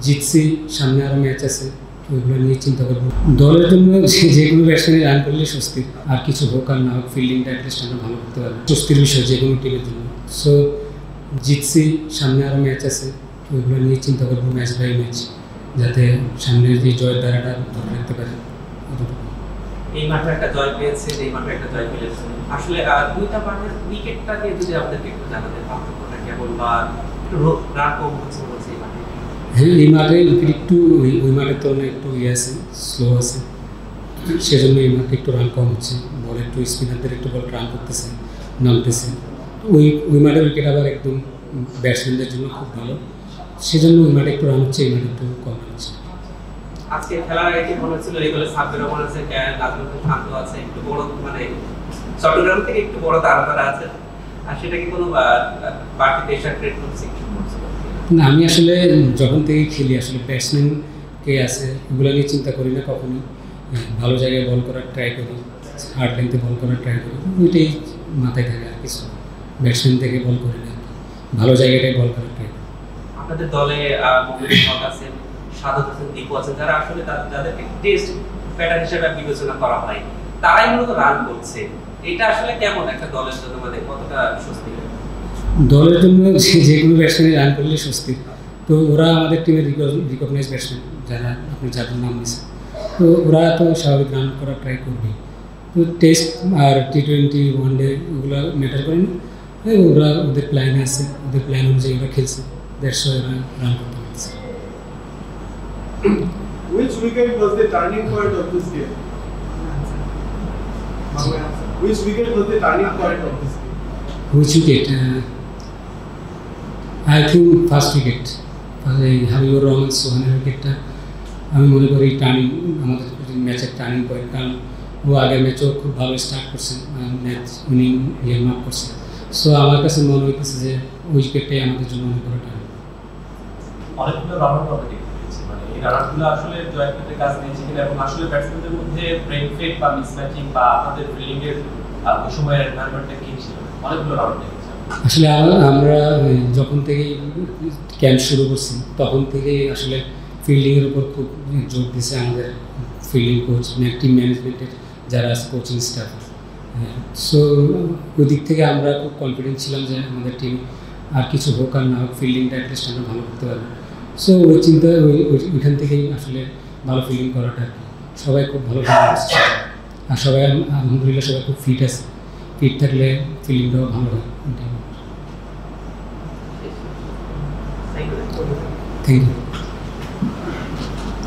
জিতছি, সামনে আরও ম্যাচ আছে, ওইগুলো নিয়ে চিন্তা করবো। দলের জন্য যে কোনো ব্যাটসম্যানই রান করলে স্বস্তির, আর কিছু হোক আর না হোক ফিল্ডিংটা অ্যাটলিস্ট আমরা ভালো করতে পারবো, স্বস্তির বিষয় যে কোনো টিমের জন্য। সো জিতছি, সামনে আরও ম্যাচ আছে, ওইগুলো নিয়ে চিন্তা করবো ম্যাচ বাই ম্যাচ, যাতে সামনে যে জয়ের দ্বারাটা ধরে রাখতে পারে। এই মাঠে একটা জয় পেয়েছে, এই মাঠে একটা জয় পেয়েছে, আসলে দুইটা মাঠের উইকেটটা দিয়ে যদি আমাদেরকে একটু জানাতেন পার্থক্যটা কেবল বা একটু রান কম হচ্ছে বলছে এই মাঠে। হ্যাঁ, এই মাঠে উইকেট একটু ওই মাঠের তুলনায় একটু আছে, স্লো আছে, সেজন্য এই মাঠে একটু রান কম হচ্ছে। বল একটু স্পিনারদের একটু বল রান করতেছে, নামতেছে। ওই মাঠে উইকেট আবার একদম ব্যাটসম্যানদের জন্য খুব ভালো, সেজন্য ওই মাঠে একটু রান হচ্ছে, এই মাঠে একটু কম হচ্ছে। আজকে খেলার আগে কি মনে হচ্ছিল এগুলো সাব্বির রহমান আছে, নাজমুল শান্ত আছে, একটু বড় মানে চট্টগ্রাম থেকে একটু বড় তারা আছে, আর সেটা কি কোনো বাড়তি প্রেশার ক্রিয়েট করছে? না, আমি আসলে যখন থেকে খেলি আসলে ব্যাটসম্যান কে আছে এগুলো নিয়ে চিন্তা করি না কখনো। ভালো জায়গায় বল করার ট্রাই করি, হার্ড লেন্থে বল করার ট্রাই করি, ওইটাই মাথায় থাকে, আর কিছু ব্যাটসম্যান থেকে বল করি না, ভালো জায়গাটায় বল করার ট্রাই করি। আপনাদের দলে আছেন, সাদত হোসেন, দীপু আছেন, যারা আসলে যাদেরকে টেস্ট ব্যাটার হিসেবে বিবেচনা করা হয়, তারাই মূলত রান করছে। এটা আসলে কেমন একটা দলের জন্য, মানে কতটা স্বস্তি? দলের জন্য যে কোনো ব্যাটসম্যানই রান করলে স্বস্তির। তো ওরা আমাদের টিমের রিকগনাইজ ব্যাটসম্যান, যারা আপনি যাদের নাম নিয়েছেন, তো ওরা তো স্বাভাবিক রান করার ট্রাই করবে। তো টেস্ট আর T20 ওয়ানডে ওগুলো ম্যাটার করে না, ওরা ওদের প্ল্যানে আছে, ওদের প্ল্যান অনুযায়ী ওরা খেলছে, দেড়শো ওরা রান করতে পারছে। Which wicket was the turning point of this game? Which wicket was the turning point of this game? Which wicket? I think first wicket. Habibur Rahman সোহানের উইকেটটা আমি মনে করি টার্নিং, আমাদের ম্যাচের টার্নিং পয়েন্ট, কারণ ও আগের ম্যাচও খুব ভালো স্টার্ট করছে, ম্যাচ উইনিং মার্ক করছে। সো আমার কাছে মনে হইতেছে যে ওই উইকেটটাই আমাদের জন্য অনেক বড় টার্নিং। অনেকগুলো রানার আমরা দেখতে পেয়েছি, মানে এই রানারগুলো আসলে জয়ের ক্ষেত্রে কাজ দিয়েছে কিনা, এবং আসলে ব্যাটসম্যানদের মধ্যে ব্রেক ফেক বা মিসম্যাচিং বা আপনাদের ফিল্ডিংয়ের ওই সময়ের এনভায়রনমেন্টটা কি ছিল? অনেকগুলো রানার দেখেছি। আসলে আমরা যখন থেকে ক্যাম্প শুরু করছি তখন থেকেই আসলে ফিল্ডিংয়ের উপর খুব জোর দিয়েছে আমাদের ফিল্ডিং কোচ, টিম ম্যানেজমেন্টের যারা আছে, কোচিং স্টাফ। সো ওই দিক থেকে আমরা খুব কনফিডেন্ট ছিলাম যে আমাদের টিম আর কিছু হোক আর না হোক ফিল্ডিংটা অ্যাটলিস্ট আমরা ভালো করতে পারবো। সো ওই চিন্তা ওইখান থেকেই আসলে ভালো ফিল্ডিং করাটা, সবাই খুব ভালো ফিল্ডিং করছে, আর সবাই আলহামদুলিল্লাহ সবাই খুব ফিট আছে। ফিট থাকলে ফিল্ডিংটাও ভালো হয়। Thank you.